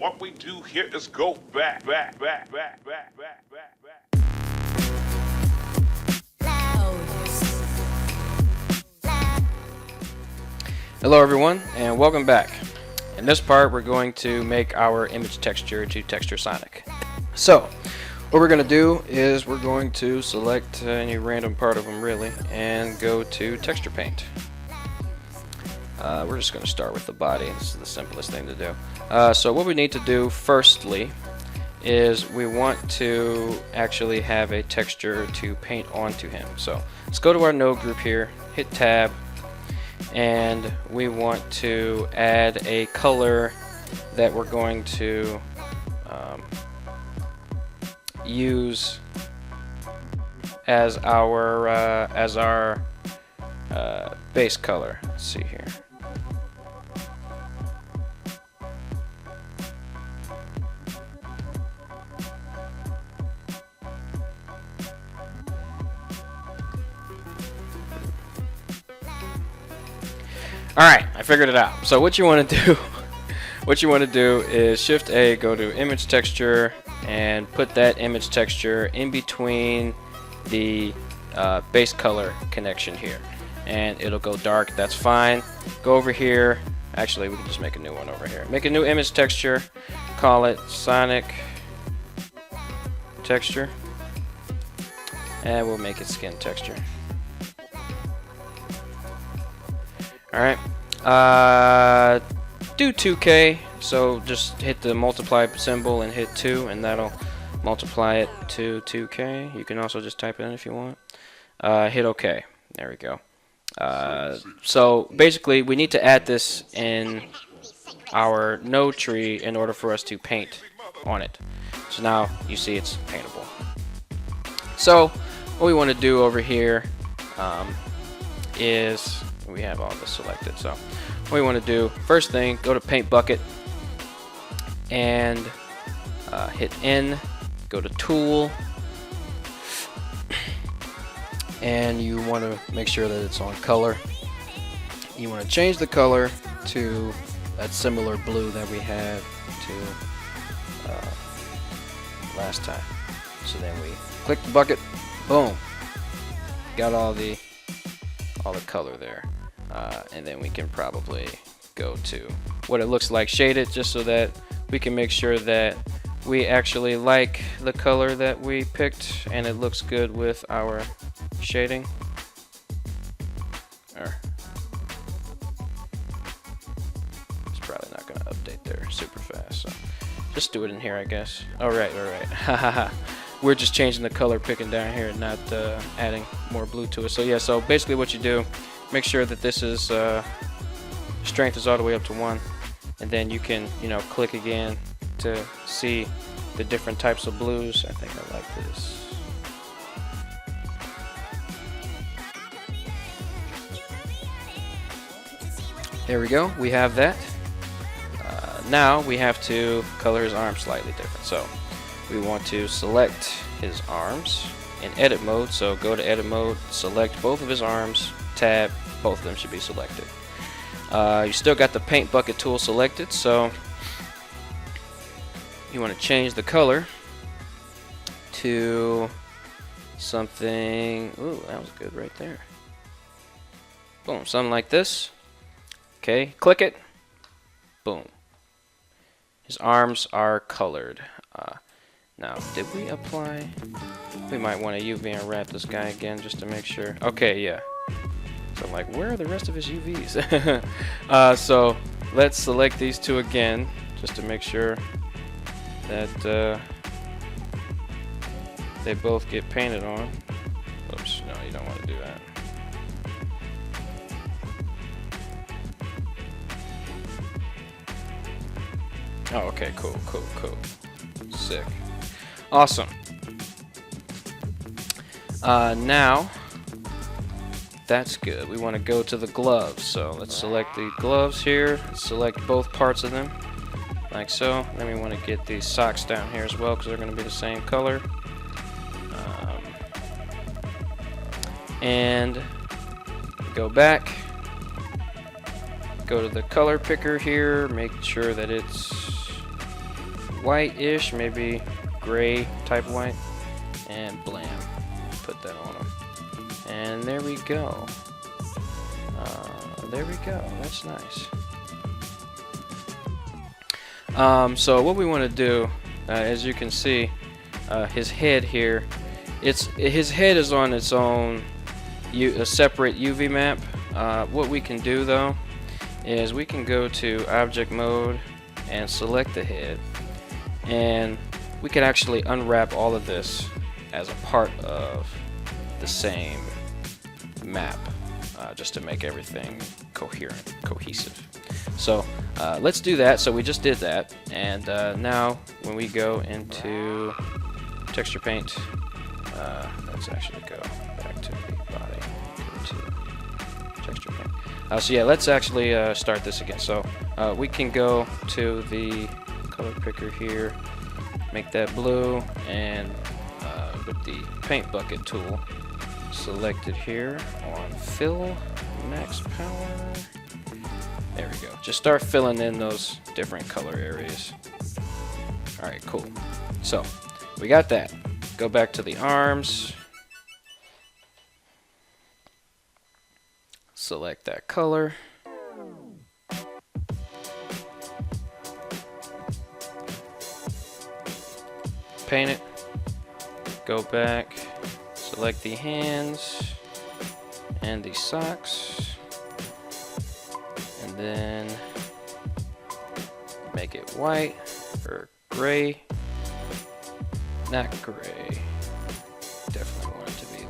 what we do here is go back. Hello everyone, and welcome back. In this part, we're going to make our image texture to texture Sonic. So, what we're going to do is we're going to select any random part of them really, and go to texture paint. We're just going to start with the body. This is the simplest thing to do. So what we need to do firstly is we want to actually have a texture to paint onto him. So let's go to our node group here, hit tab, and we want to add a color that we're going to use as our base color. Let's see here. Alright, I figured it out. So what you want to do is Shift A, go to image texture, and put that image texture in between the base color connection here, and it'll go dark. That's fine. Go over here. Actually, we can just make a new one over here. Make a new image texture. Call it Sonic texture, and we'll make it skin texture. Alright, do 2K, so just hit the multiply symbol and hit 2, and that'll multiply it to 2K. You can also just type it in if you want. Hit OK. There we go. So basically, we need to add this in our node tree in order for us to paint on it. So now you see it's paintable. So what we want to do over here is we have all this selected. So what we want to do, first thing, go to paint bucket and hit N, go to tool, and you want to make sure that it's on color. You want to change the color to that similar blue that we had to last time. So then we click the bucket, boom, got all the color there. And then we can probably go to what it looks like shaded, just so that we can make sure that we actually like the color that we picked and it looks good with our shading. It's probably not going to update there super fast, so just do it in here, I guess. Alright. We're just changing the color picking down here and not adding more blue to it. So yeah, so basically what you do, make sure that this is strength is all the way up to 1, and then you can click again to see the different types of blues. I think I like this. There we go, we have that. Now we have to color his arms slightly different. So we want to select his arms in edit mode. So go to edit mode, select both of his arms, tab, both of them should be selected. You still got the paint bucket tool selected, so you want to change the color to something. Ooh, that was good right there. Boom, something like this. Okay, click it. Boom. His arms are colored. Now, did we apply? We might want to UV and wrap this guy again just to make sure. Okay, yeah. So I'm like, where are the rest of his UVs? So let's select these two again just to make sure that they both get painted on. Oops, no, you don't want to do that. Oh, okay, cool. Sick. Awesome. Now, that's good. We want to go to the gloves. So let's select the gloves here. Select both parts of them, like so. Then we want to get these socks down here as well, because they're going to be the same color. And go back. Go to the color picker here. Make sure that it's white-ish, maybe gray type white, and blam, put that on them. And there we go. There we go. That's nice. So what we want to do, as you can see, his head here, his head is on its own, a separate UV map. What we can do though is we can go to object mode and select the head, and we can actually unwrap all of this as a part of the same map, just to make everything cohesive. So let's do that. So we just did that, and now when we go into texture paint, let's actually go back to the body, go to texture paint. So yeah, let's actually start this again. So we can go to the color picker here, make that blue, and with the paint bucket tool, select it here on fill, max power. There we go. Just start filling in those different color areas. Alright, cool. So we got that. Go back to the arms, select that color, paint it, go back, select the hands and the socks, and then make it white or gray. Not gray. Definitely want it to be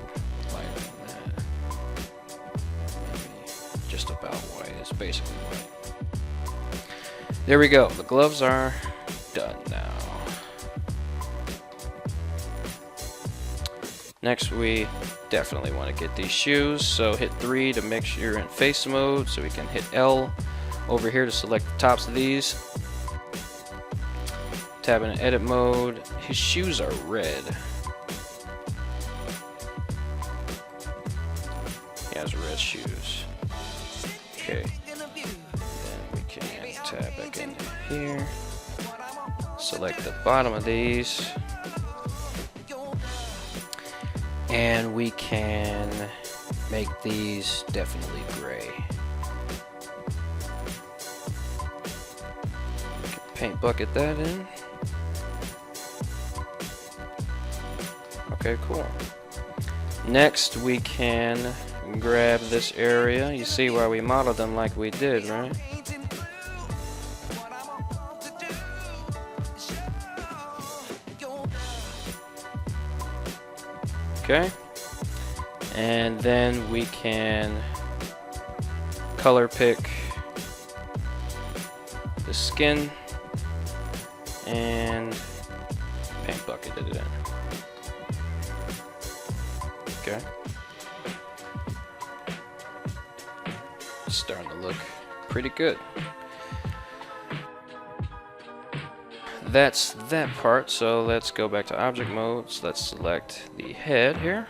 lighter than that. Maybe just about white. It's basically white. There we go. The gloves are done now. Next, we definitely want to get these shoes. So hit 3 to make sure you're in face mode. So we can hit L over here to select the tops of these. Tab in edit mode. His shoes are red. He has red shoes. Okay. Then we can tab back in here. Select the bottom of these. And we can make these definitely gray. Paint bucket that in. Okay, cool. Next, we can grab this area. You see why we modeled them like we did, right? Okay. And then we can color pick the skin and paint bucket it in. Okay. It's starting to look pretty good. That's that part, so let's go back to object mode. So let's select the head here.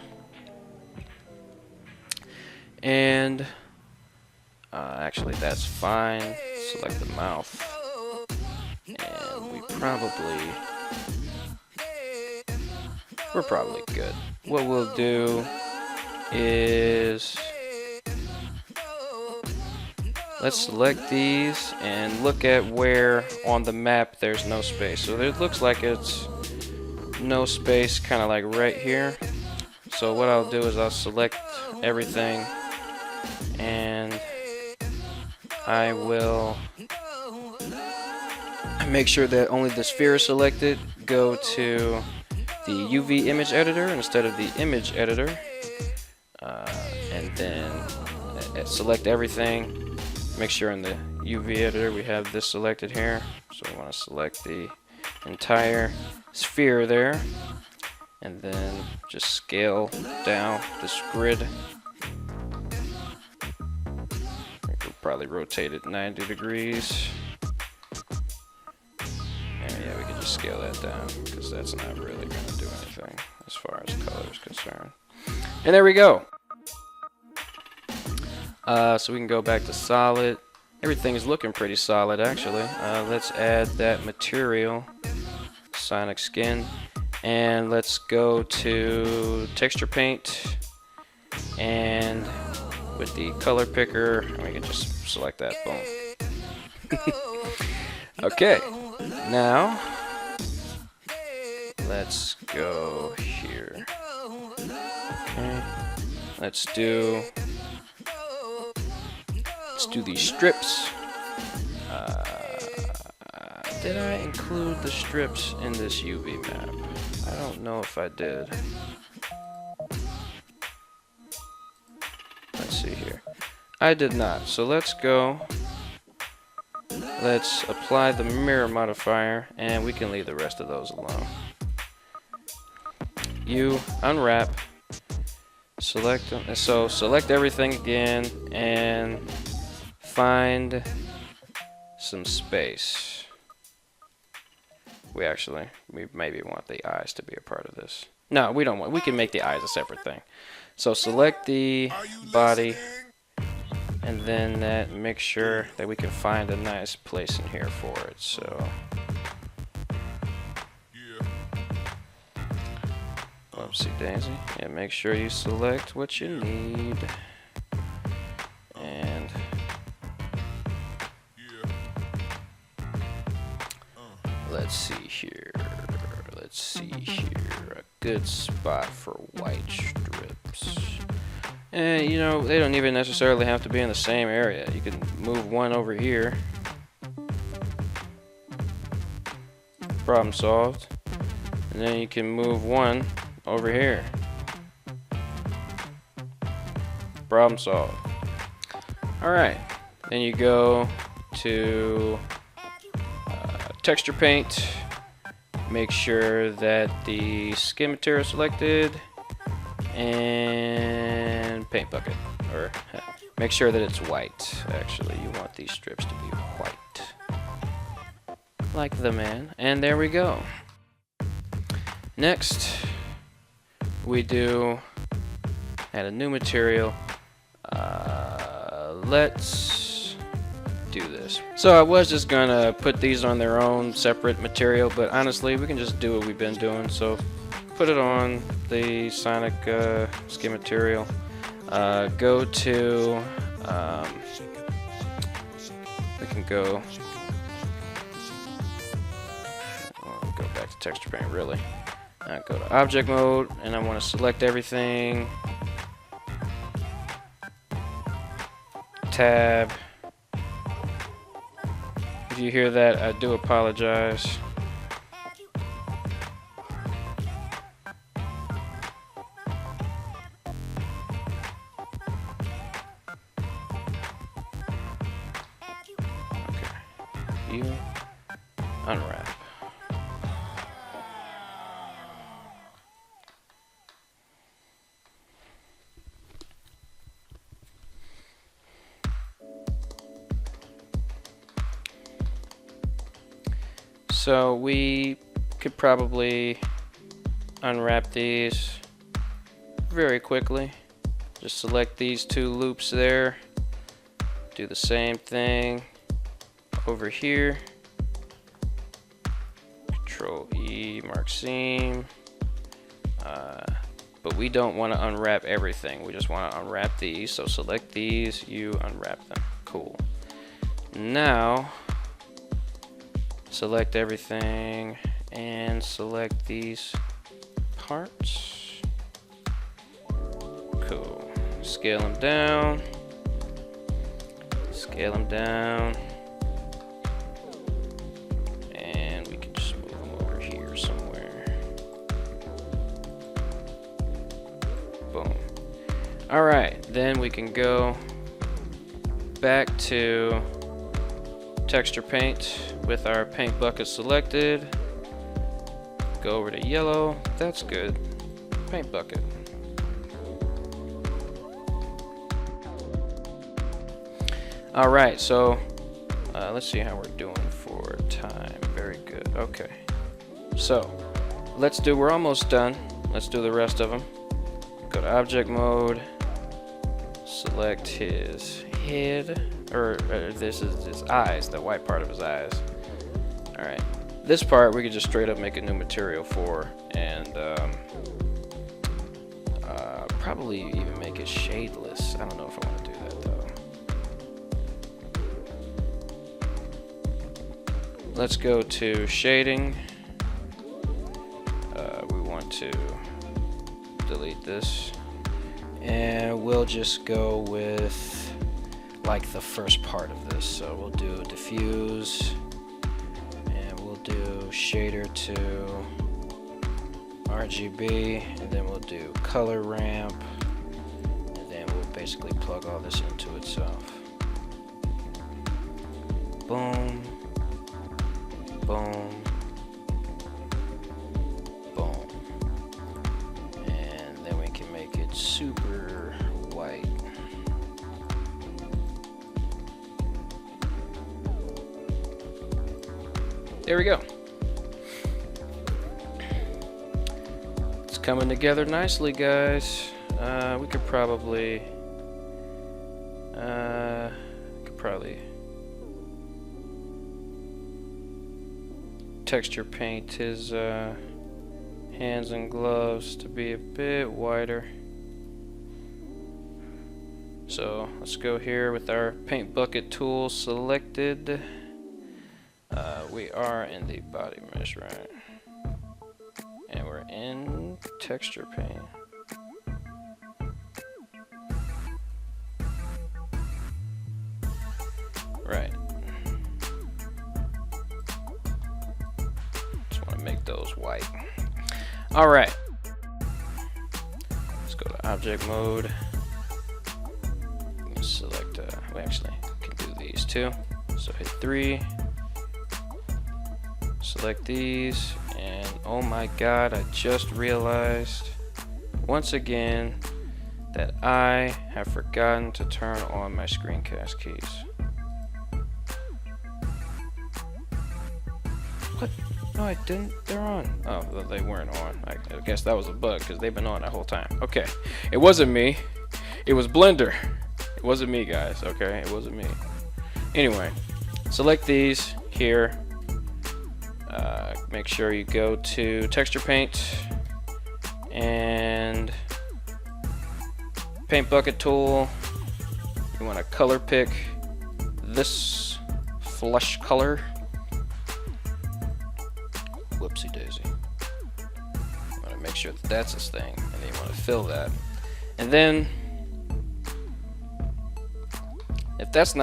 And actually that's fine. Select the mouth. And we're probably good. What we'll do is let's select these and look at where on the map there's no space. So it looks like it's no space, kind of like right here. So what I'll do is I'll select everything, and I will make sure that only the sphere is selected. Go to the UV image editor instead of the image editor, and then select everything. Make sure in the UV editor we have this selected here, so we want to select the entire sphere there, and then just scale down this grid. We'll probably rotate it 90 degrees. Yeah, we can just scale that down because that's not really going to do anything as far as color is concerned. And there we go. So we can go back to solid. Everything is looking pretty solid actually. Let's add that material Sonic skin. And let's go to texture paint, and with the color picker, we can just select that. Boom. Okay, now let's go here. Okay. Let's do these strips. Did I include the strips in this UV map? I don't know if I did. Let's see here. I did not. So let's go. Let's apply the mirror modifier, and we can leave the rest of those alone. You unwrap. Select them. So select everything again and find some space. We maybe want the eyes to be a part of this. No, we don't want. We can make the eyes a separate thing. So select the body, and then make sure that we can find a nice place in here for it. So, whoopsie daisy. Yeah, make sure you select what you need. And let's see here. Let's see here. A good spot for white strips. And you know, they don't even necessarily have to be in the same area. You can move one over here. Problem solved. And then you can move one over here. Problem solved. Alright. Then you go to texture paint. Make sure that the skin material is selected, and paint bucket, or make sure that it's white. Actually, you want these strips to be white, like the man. And there we go. Next, we do add a new material. Let's do this. So I was just gonna put these on their own separate material, but honestly we can just do what we've been doing. So put it on the Sonic skin material. Go to we can go back to texture paint really. Go to object mode, and I want to select everything. Tab. If you hear that, I do apologize. Okay. You unwrap. So we could probably unwrap these very quickly. Just select these two loops there. Do the same thing over here. Control E, mark seam. But we don't want to unwrap everything. We just want to unwrap these. So select these, you unwrap them. Cool. Now, select everything and select these parts. Cool. Scale them down. Scale them down. And we can just move them over here somewhere. Boom. Alright, then we can go back to texture paint with our paint bucket selected. Go over to yellow. That's good. Paint bucket. Alright, so let's see how we're doing for time. Very good. Okay. So we're almost done. Let's do the rest of them. Go to object mode. Select his head. Or this is his eyes, the white part of his eyes. Alright, this part we could just straight up make a new material for, and probably even make it shadeless. I don't know if I want to do that though. Let's go to shading. We want to delete this, and we'll just go with like the first part of this. So we'll do diffuse, and we'll do shader to RGB, and then we'll do color ramp, and then we'll basically plug all this into itself. Boom, boom, boom, and then we can make it super white. There we go. It's coming together nicely, guys. We could probably texture paint his hands and gloves to be a bit wider. So let's go here with our paint bucket tool selected. We are in the body mesh, right? And we're in texture paint. Right. Just want to make those white. All right. Let's go to object mode. Select, we actually can do these too. So hit 3. Select these, and oh my god, I just realized once again that I have forgotten to turn on my screencast keys. What? No, I didn't. They're on. Oh, well, they weren't on. I guess that was a bug because they've been on that whole time. Okay, it wasn't me. It was Blender. It wasn't me, guys. Okay, it wasn't me. Anyway, select these here. Make sure you go to texture paint and paint bucket tool. You want to color pick this flush color. Whoopsie daisy. You want to make sure that that's his thing, and then you want to fill that. And then if that's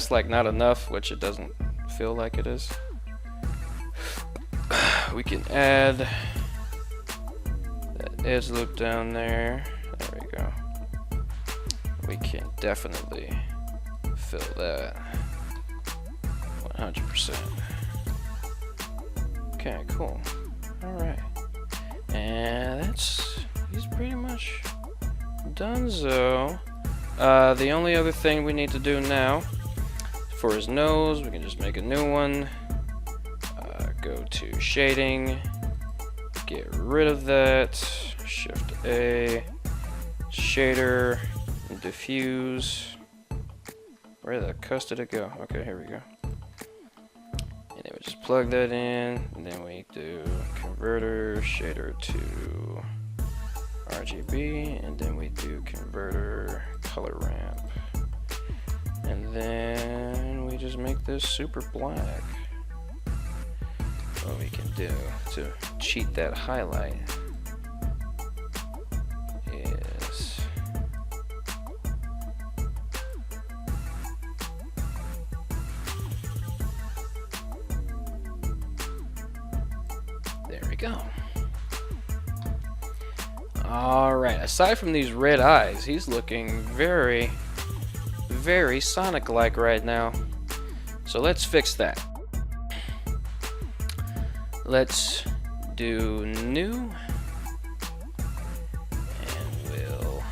like not enough, which it doesn't feel like it is, we can add that edge loop down there. There we go. We can definitely fill that 100%. Okay, cool. Alright. And he's pretty much done, so the only other thing we need to do now for his nose, we can just make a new one. Go to shading, get rid of that, Shift A, shader, diffuse. Where the cuss did it go? Okay, here we go. And then we just plug that in, and then we do converter, shader to RGB, and then we do converter, color ramp. And then we just make this super black. What we can do to cheat that highlight is there we go. Alright, aside from these red eyes, he's looking very, very Sonic-like right now. So let's fix that. Let's do new, and we'll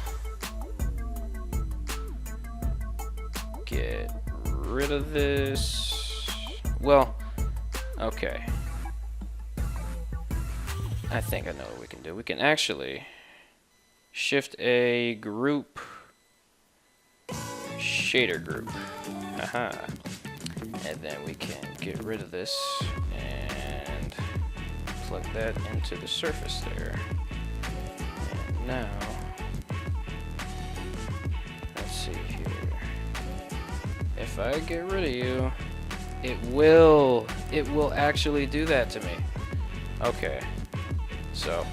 get rid of this. Well, okay. I think I know what we can do. We can actually Shift A, group, shader group. Aha. And then we can get rid of this and plug that into the surface there. And now, let's see here. If I get rid of you, it will actually do that to me. Okay, so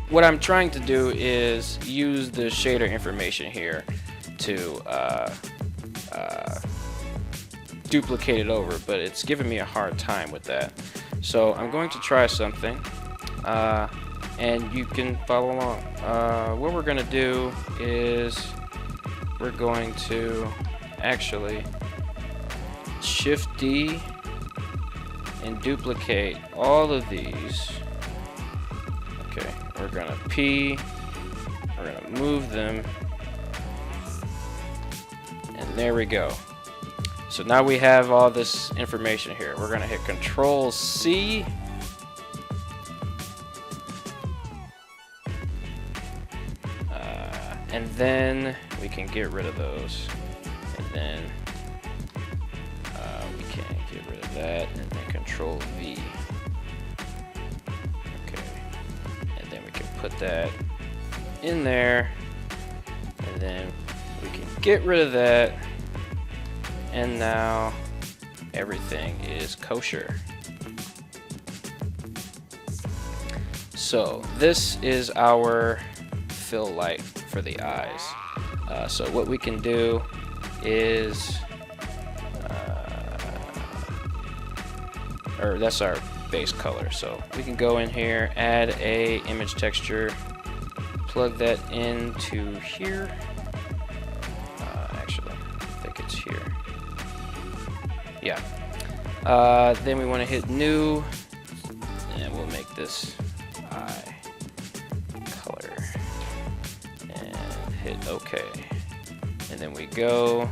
what I'm trying to do is use the shader information here to duplicate it over, but it's giving me a hard time with that. So I'm going to try something, and you can follow along. What we're going to do is we're going to actually Shift D and duplicate all of these. Okay, we're going to P, we're going to move them, and there we go. So now we have all this information here. We're going to hit Control C. And then we can get rid of those. And then we can get rid of that. And then Control V. Okay. And then we can put that in there. And then we can get rid of that. And now everything is kosher. So this is our fill light for the eyes. So what we can do is, or that's our base color. So we can go in here, add a image texture, plug that into here. Actually, I think it's here. Yeah. Then we want to hit new, and we'll make this eye color, and hit OK. And then we go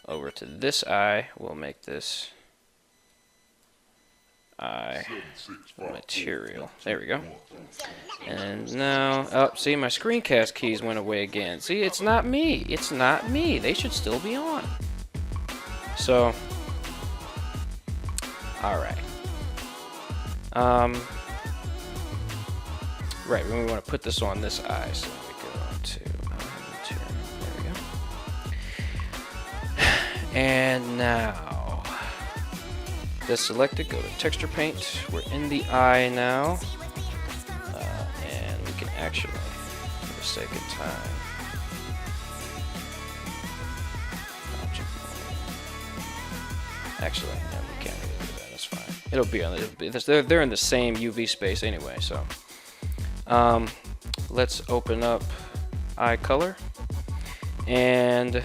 over to this eye. We'll make this eye material. There we go. And now, oh, see, my screencast keys went away again. See, it's not me. It's not me. They should still be on. So, all right. Right, we want to put this on this eye, so we go to material. There we go. And now, this selected. Go to texture paint. We're in the eye now, and we can actually, for the sake of time, actually, no, we can't really do that. That's fine. It'll be on. They're in the same UV space anyway. So, let's open up eye color, and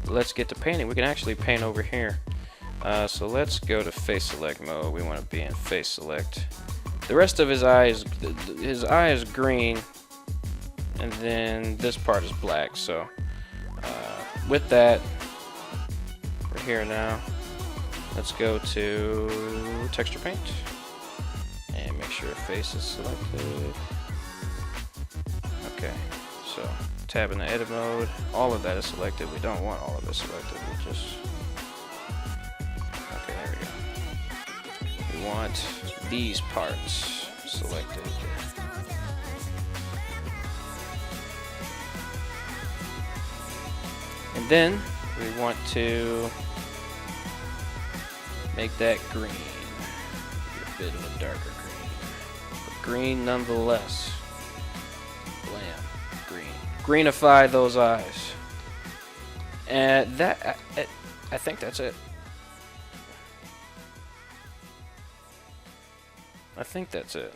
let's get to painting. We can actually paint over here. So let's go to face select mode. We want to be in face select. The rest of his eye is green, and then this part is black. So, with that, we're here now. Let's go to texture paint and make sure face is selected. Okay, so tab in the edit mode. All of that is selected. We don't want all of it selected. We just, okay, there we go. We want these parts selected. And then we want to make that green. A bit of a darker green. But green nonetheless. Blam. Green. Greenify those eyes. And that, I think that's it. I think that's it.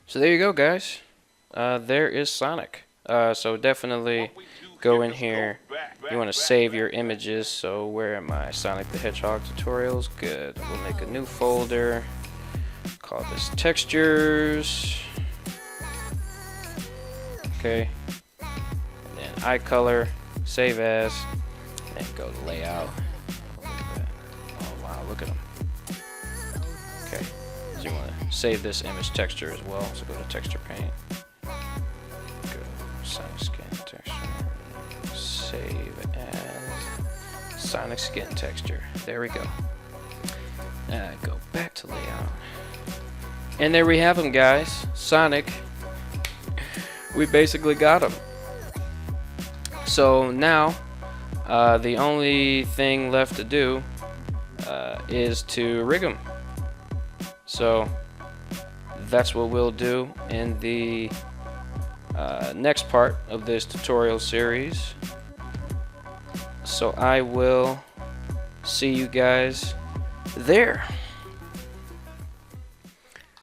So there you go, guys. There is Sonic. So definitely go in here. You want to save your images. So where are my Sonic the Hedgehog tutorials? Good. We'll make a new folder. Call this textures. Okay. And then eye color. Save as. And go to layout. Oh wow, look at them. Okay. So you want to save this image texture as well. So go to texture paint. Go Sonic skin texture. Save as Sonic skin texture. There we go. Go back to layout. And there we have him, guys. Sonic. We basically got him. So now, the only thing left to do is to rig him. So that's what we'll do in the next part of this tutorial series. So I will see you guys there.